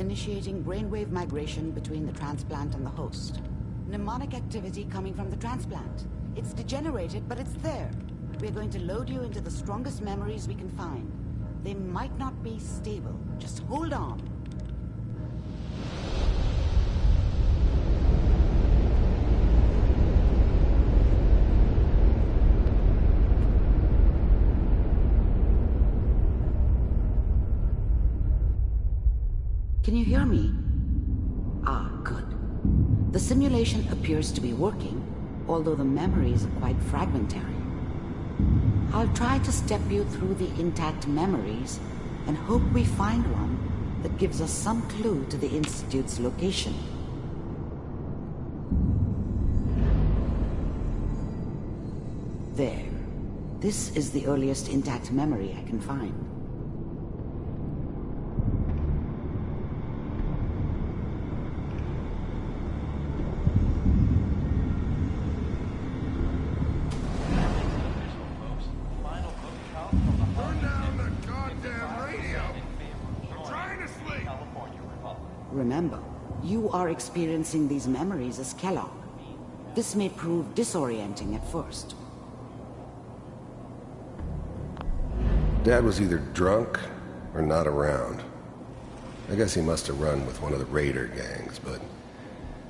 Initiating brainwave migration between the transplant and the host. Mnemonic activity coming from the transplant. It's degenerated, but it's there. We're going to load you into the strongest memories we can find. They might not be stable. Just hold on. Can you hear me? Ah, good. The simulation appears to be working, although the memories are quite fragmentary. I'll try to step you through the intact memories and hope we find one that gives us some clue to the Institute's location. There. This is the earliest intact memory I can find. Remember, you are experiencing these memories as Kellogg. This may prove disorienting at first. Dad was either drunk or not around. I guess he must have run with one of the raider gangs, but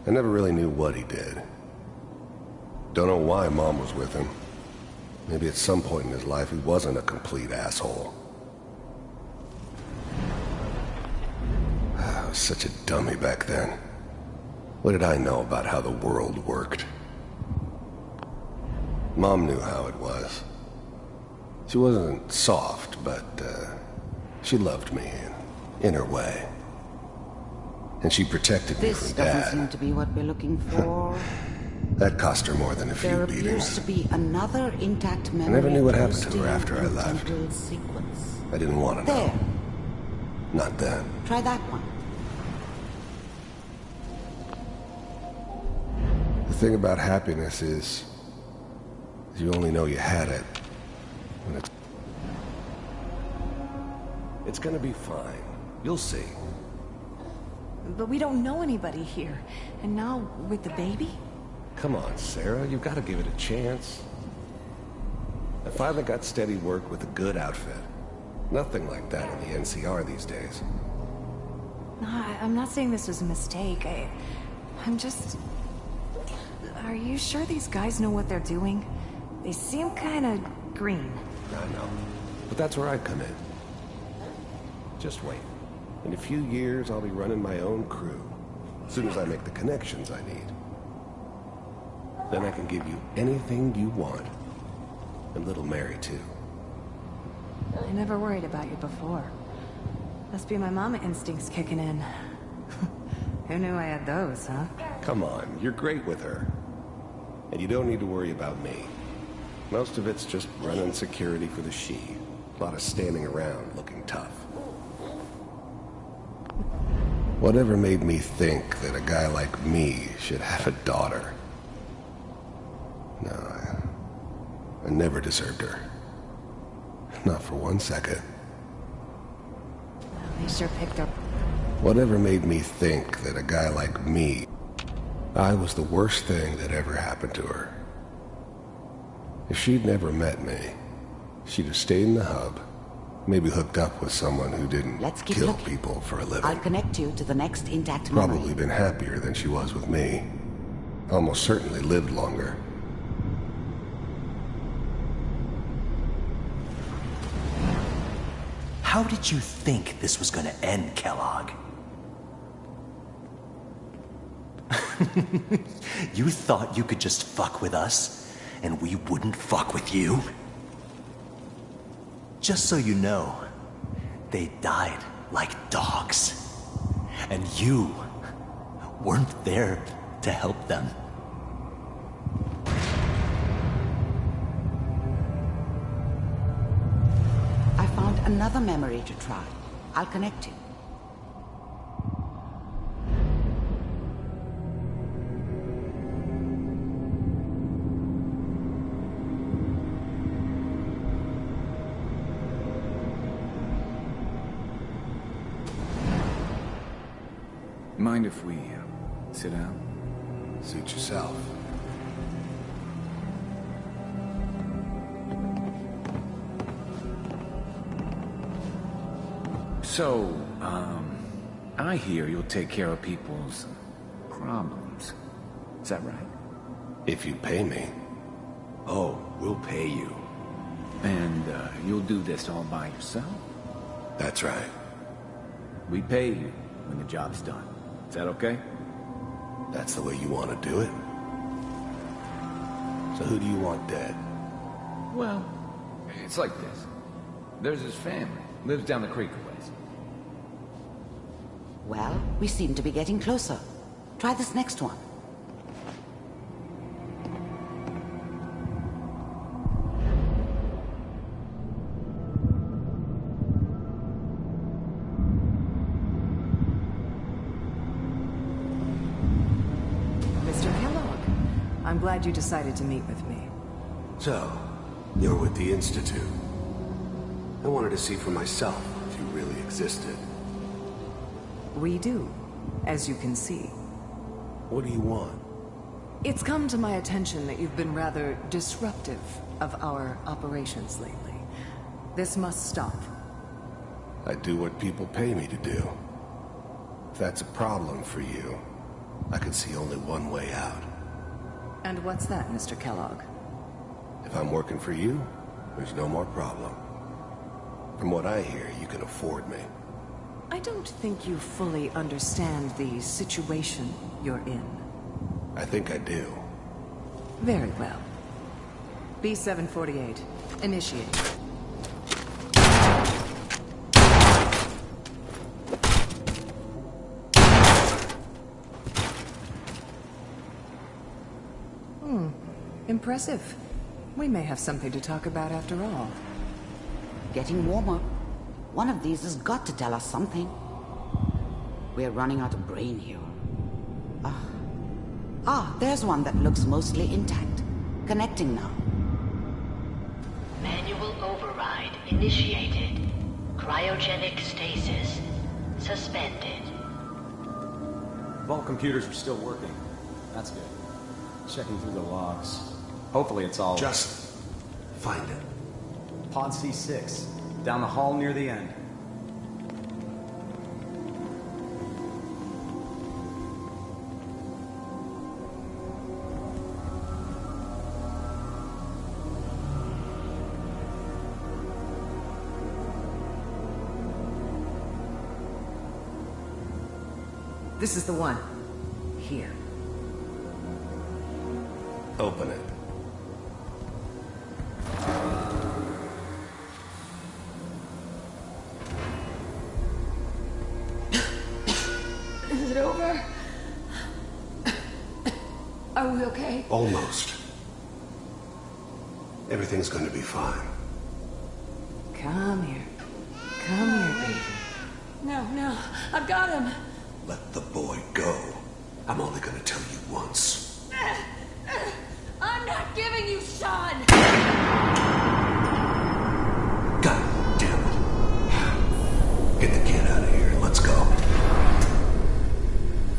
I never really knew what he did. Don't know why Mom was with him. Maybe at some point in his life he wasn't a complete asshole. I was such a dummy back then. What did I know about how the world worked? Mom knew how it was. She wasn't soft, but she loved me in her way. And she protected me from Dad. This doesn't seem to be what we're looking for. That cost her more than a few beatings. There appears to be another intact memory. I never knew what happened to her after I left. Sequence. I didn't want to know. There. Not then. Try that one. The thing about happiness is you only know you had it when it's gonna be fine. You'll see. But we don't know anybody here. And now, with the baby? Come on, Sarah. You've got to give it a chance. I finally got steady work with a good outfit. Nothing like that in the NCR these days. No, I'm not saying this was a mistake. I'm just... Are you sure these guys know what they're doing? They seem kind of green. I know. But that's where I come in. Just wait. In a few years, I'll be running my own crew. As soon as I make the connections I need. Then I can give you anything you want. And little Mary, too. I never worried about you before. Must be my mama instincts kicking in. Who knew I had those, huh? Come on, you're great with her. And you don't need to worry about me. Most of it's just running security for the she. A lot of standing around looking tough. Whatever made me think that a guy like me should have a daughter? No, I never deserved her. Not for 1 second. Well, they sure picked up. Whatever made me think that a guy like me, I was the worst thing that ever happened to her. If she'd never met me, she'd have stayed in the hub, maybe hooked up with someone who didn't kill people for a living. I'll connect you to the next intact memory. Probably been happier than she was with me. Almost certainly lived longer. How did you think this was gonna end, Kellogg? You thought you could just fuck with us, and we wouldn't fuck with you? Just so you know, they died like dogs. And you weren't there to help them. I found another memory to try. I'll connect you. Mind if we sit down? Suit yourself. So, I hear you'll take care of people's problems. Is that right? If you pay me. Oh, we'll pay you. And, you'll do this all by yourself? That's right. We pay you when the job's done. Is that okay? That's the way you want to do it? So who do you want dead? Well, it's like this. There's his family. Lives down the creek a ways. Well, we seem to be getting closer. Try this next one. Mr. Kellogg, I'm glad you decided to meet with me. So, you're with the Institute. I wanted to see for myself if you really existed. We do, as you can see. What do you want? It's come to my attention that you've been rather disruptive of our operations lately. This must stop. I do what people pay me to do. If that's a problem for you, I can see only one way out. And what's that, Mr. Kellogg? If I'm working for you, there's no more problem. From what I hear, you can afford me. I don't think you fully understand the situation you're in. I think I do. Very well. B-748, initiate. Impressive. We may have something to talk about after all. Getting warmer. One of these has got to tell us something. We're running out of brain here. There's one that looks mostly intact. Connecting now. Manual override initiated. Cryogenic stasis suspended. Vault computers are still working. That's good. Checking through the logs. Hopefully it's all... Just find it. Pod C6. Down the hall near the end. This is the one. Here. Open it. Is it over? Are we okay? Almost. Everything's going to be fine. Come here. Come here, baby. No, I've got him. Let the boy go. I'm only going to tell you once. I'm not giving you Sean! God damn it. Get the kid out of here and let's go.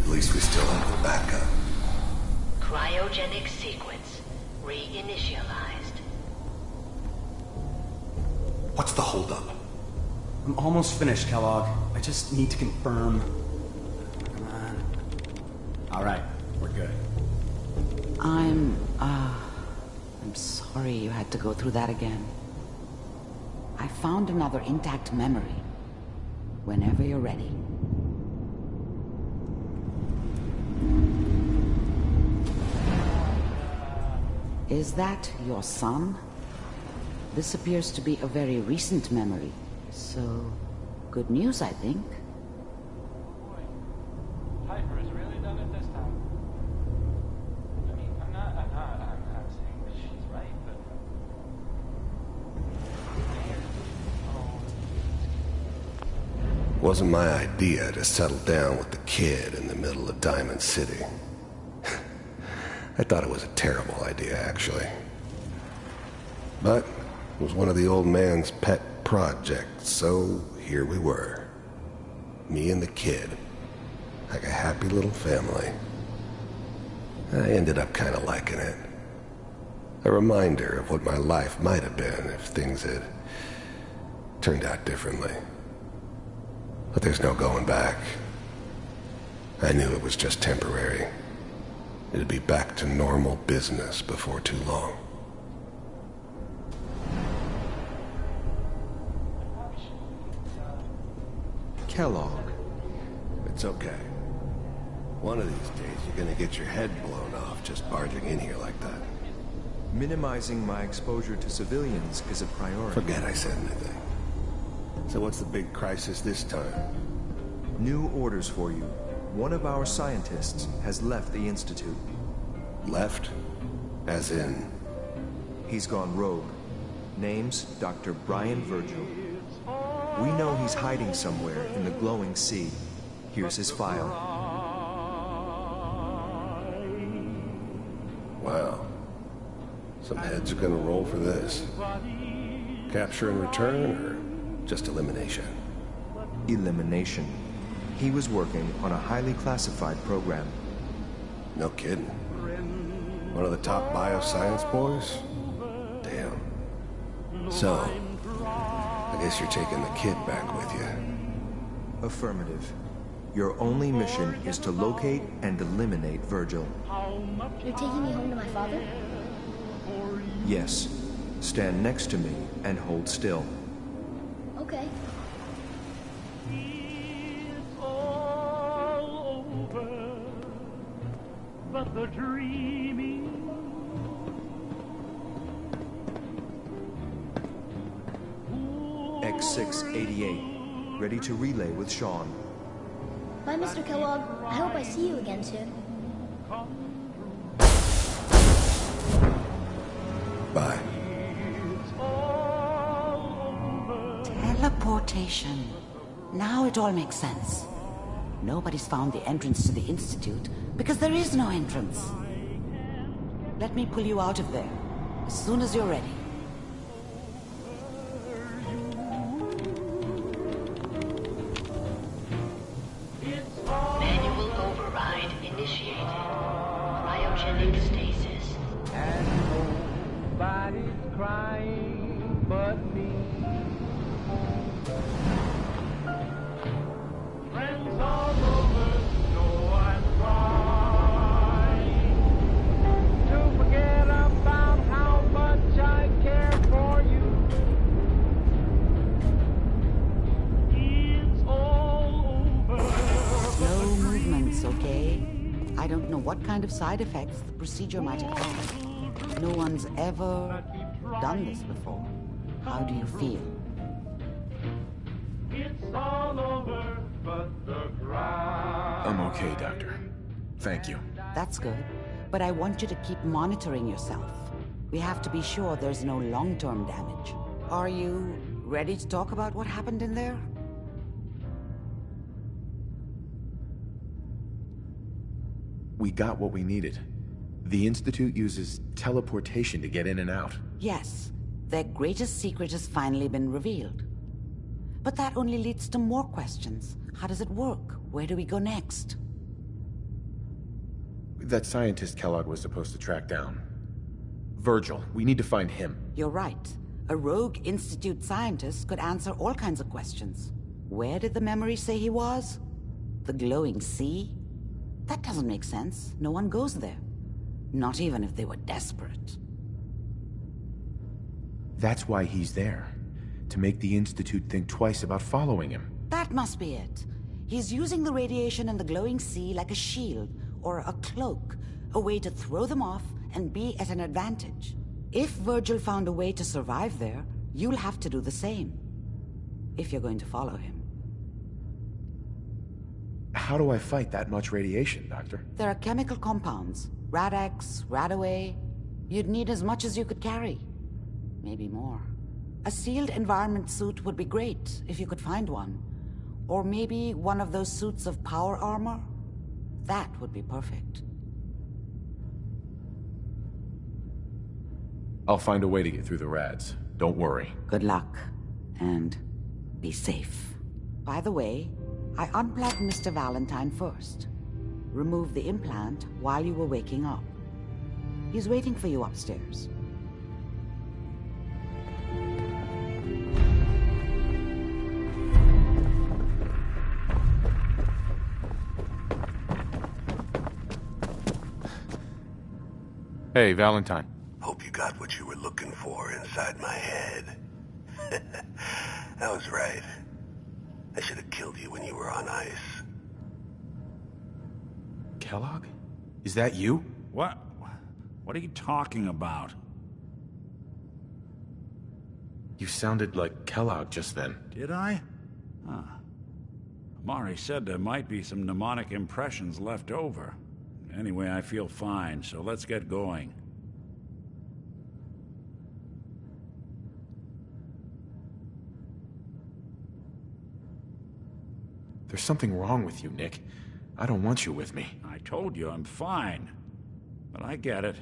At least we still have the backup. Cryogenic sequence reinitialized. What's the holdup? I'm almost finished, Kellogg. I just need to confirm. Come on. All right, we're good. I'm sorry you had to go through that again. I found another intact memory. Whenever you're ready. Is that your son? This appears to be a very recent memory. So, good news, I think. Piper has really done it this time. I mean, I'm not saying that she's right, but... Wasn't my idea to settle down with the kid in the middle of Diamond City. I thought it was a terrible idea, actually. But it was one of the old man's pet projects, so here we were. Me and the kid. like a happy little family. I ended up kind of liking it. A reminder of what my life might have been if things had turned out differently. But there's no going back. I knew it was just temporary. It'd be back to normal business before too long. Kellogg. It's okay. One of these days, you're gonna get your head blown off just barging in here like that. Minimizing my exposure to civilians is a priority. Forget I said anything. So what's the big crisis this time? New orders for you. One of our scientists has left the Institute. Left? As in? He's gone rogue. Name's Dr. Brian Virgil. We know he's hiding somewhere in the glowing sea. Here's his file. Wow. Some heads are gonna roll for this. Capture and return, or just elimination? Elimination. He was working on a highly classified program. No kidding. One of the top bioscience boys? Damn. So, I guess you're taking the kid back with you. Affirmative. Your only mission is to locate and eliminate Virgil. You're taking me home to my father? Yes. Stand next to me and hold still. Okay. But the dreaming X688, ready to relay with Sean. Bye, Mr. Kellogg. I hope I see you again soon. Bye. Teleportation. Now it all makes sense. Nobody's found the entrance to the Institute because there is no entrance. Let me pull you out of there as soon as you're ready. Manual override initiated. Cryogenic stasis. and nobody's crying but me. Friends all over know I'm trying to forget about how much I care for you. It's all over. Slow movements, okay? I don't know what kind of side effects the procedure might have had. No one's ever done this before. How do you feel? It's all over but the ground. I'm okay, Doctor. Thank you. That's good. But I want you to keep monitoring yourself. We have to be sure there's no long-term damage. Are you ready to talk about what happened in there? We got what we needed. The Institute uses teleportation to get in and out. Yes. Their greatest secret has finally been revealed. But that only leads to more questions. How does it work? Where do we go next? That scientist Kellogg was supposed to track down. Virgil, we need to find him. You're right. A rogue Institute scientist could answer all kinds of questions. Where did the memory say he was? The glowing sea? That doesn't make sense. No one goes there. Not even if they were desperate. That's why he's there. To make the Institute think twice about following him. That must be it. He's using the radiation in the glowing sea like a shield or a cloak, a way to throw them off and be at an advantage. If Virgil found a way to survive there, you'll have to do the same. If you're going to follow him. How do I fight that much radiation, Doctor? There are chemical compounds. Rad-X, Radaway. You'd need as much as you could carry. Maybe more. A sealed environment suit would be great, if you could find one. Or maybe one of those suits of power armor? That would be perfect. I'll find a way to get through the rads. Don't worry. Good luck. And be safe. By the way, I unplugged Mr. Valentine first. Removed the implant while you were waking up. He's waiting for you upstairs. Hey, Valentine. Hope you got what you were looking for inside my head. I was right. I should have killed you when you were on ice. Kellogg? Is that you? What? What are you talking about? You sounded like Kellogg just then. Did I? Huh. Amari said there might be some mnemonic impressions left over. Anyway, I feel fine, so let's get going. There's something wrong with you, Nick. I don't want you with me. I told you I'm fine. But I get it.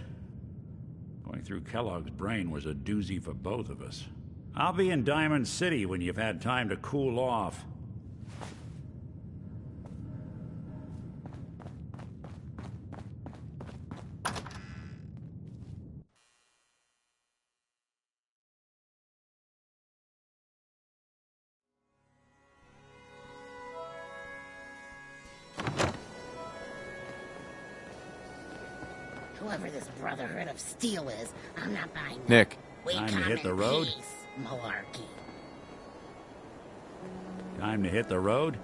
Going through Kellogg's brain was a doozy for both of us. I'll be in Diamond City when you've had time to cool off. Whoever this Brotherhood of Steel is, I'm not buying that. Nick. We Time to come hit the in road? peace, malarkey. Time to hit the road?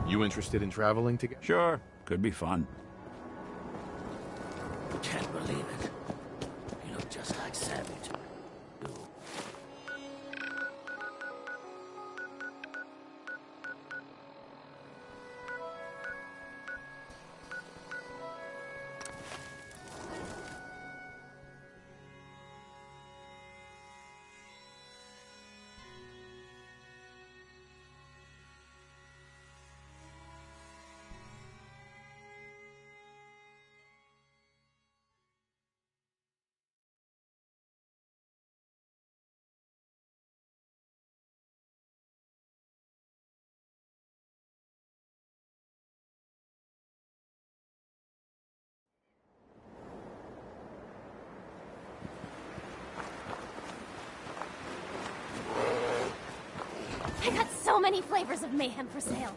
You interested in traveling together? Sure. Could be fun. Can't believe it. You look just like Savage. I got so many flavors of mayhem for sale.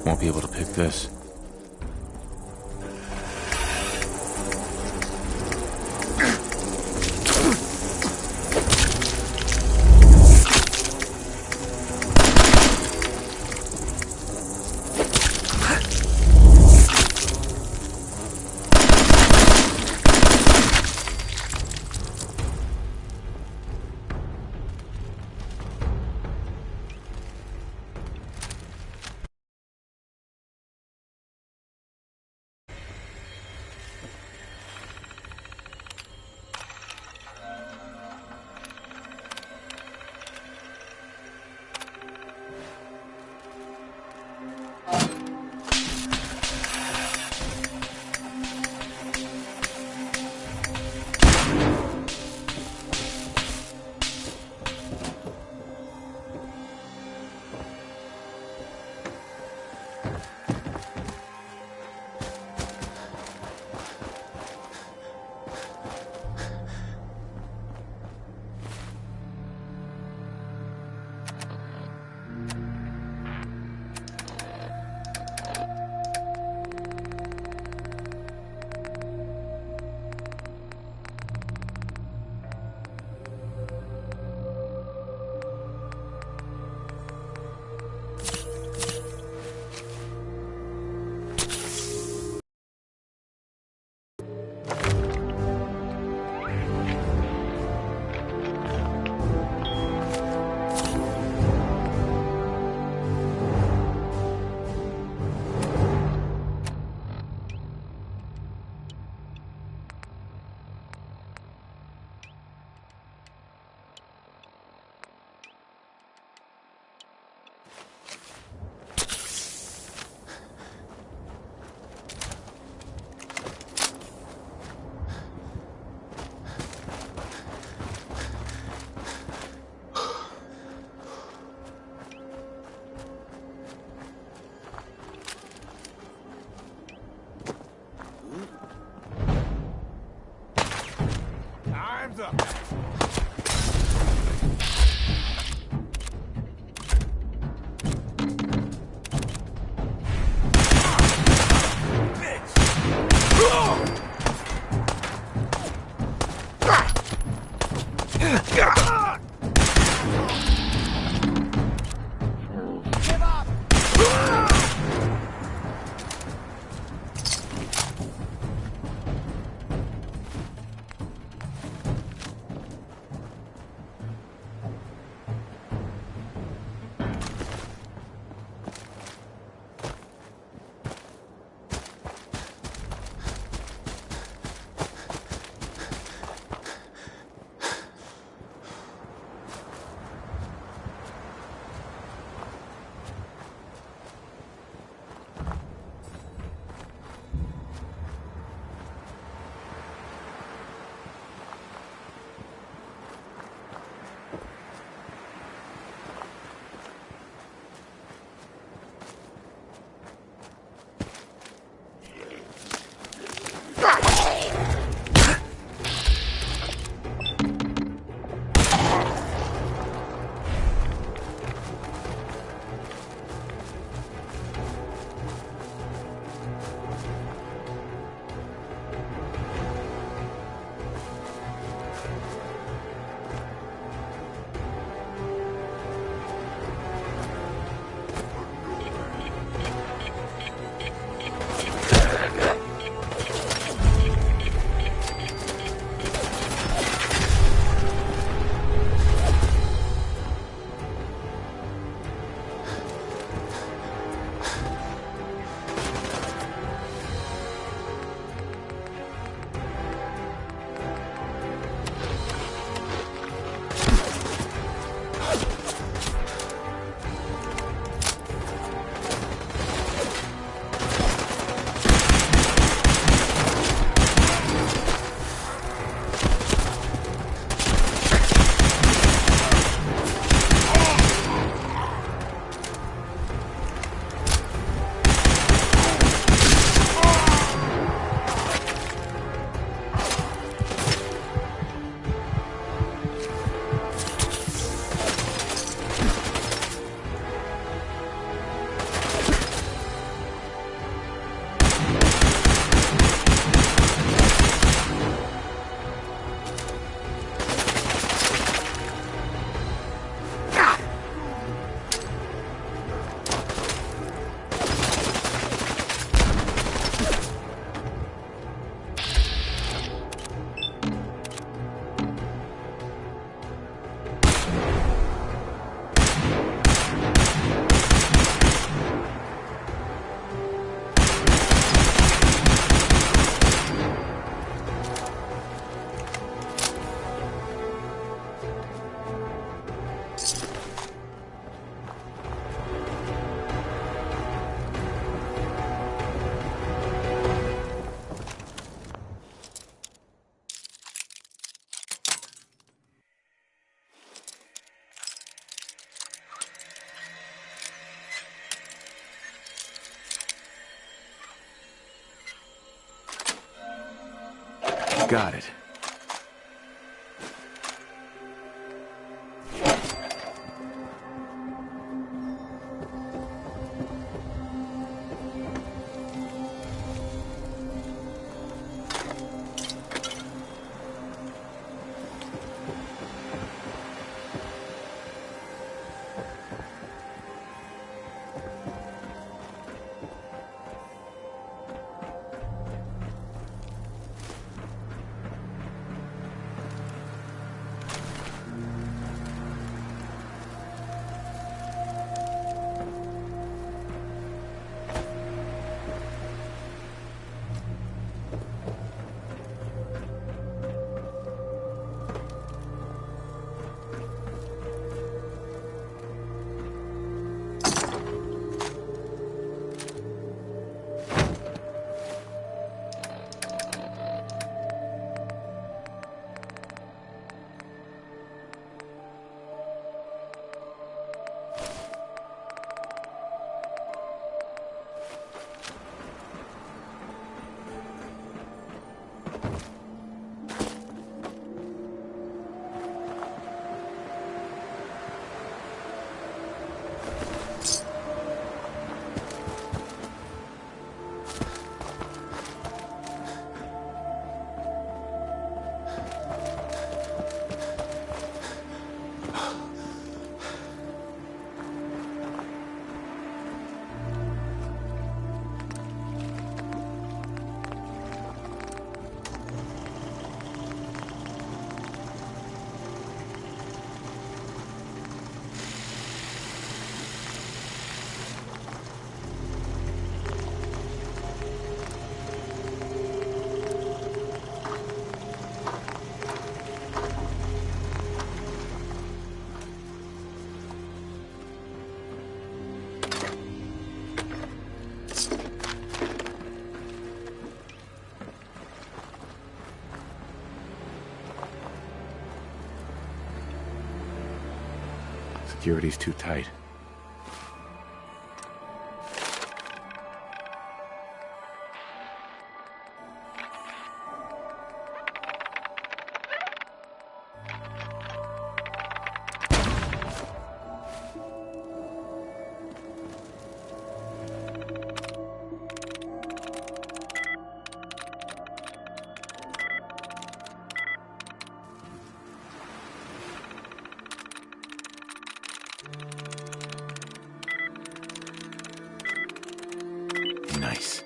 Won't be able to pick this. Got it. Security's too tight. Nice.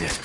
it.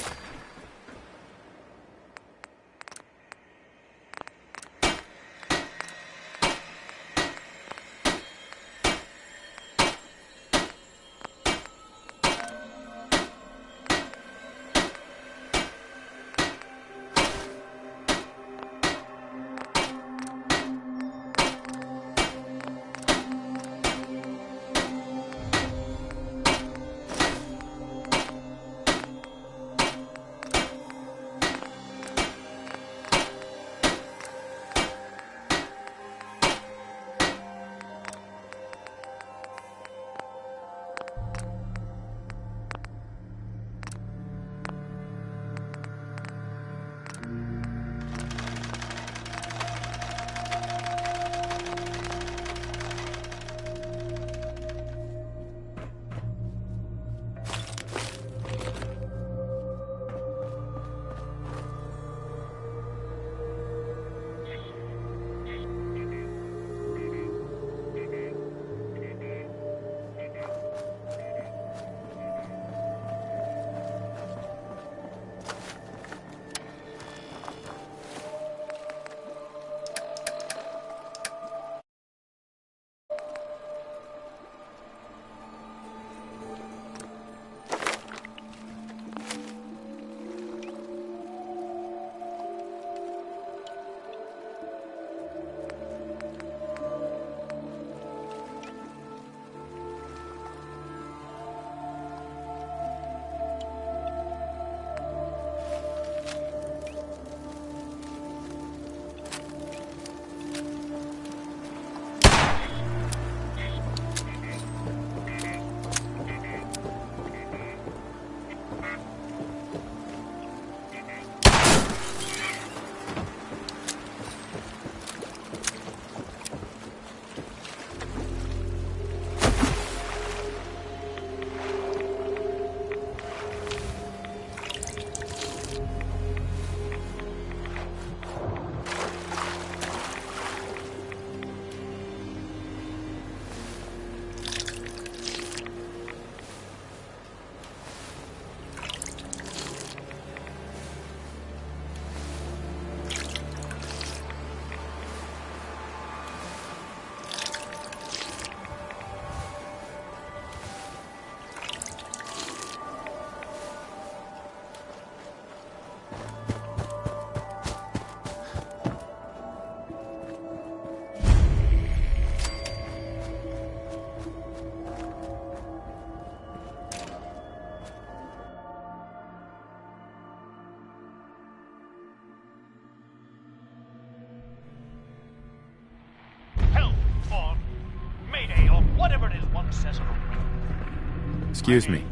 Whatever it is one says on the radio. Excuse me.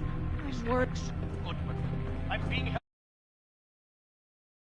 This works. Good, but I'm being held.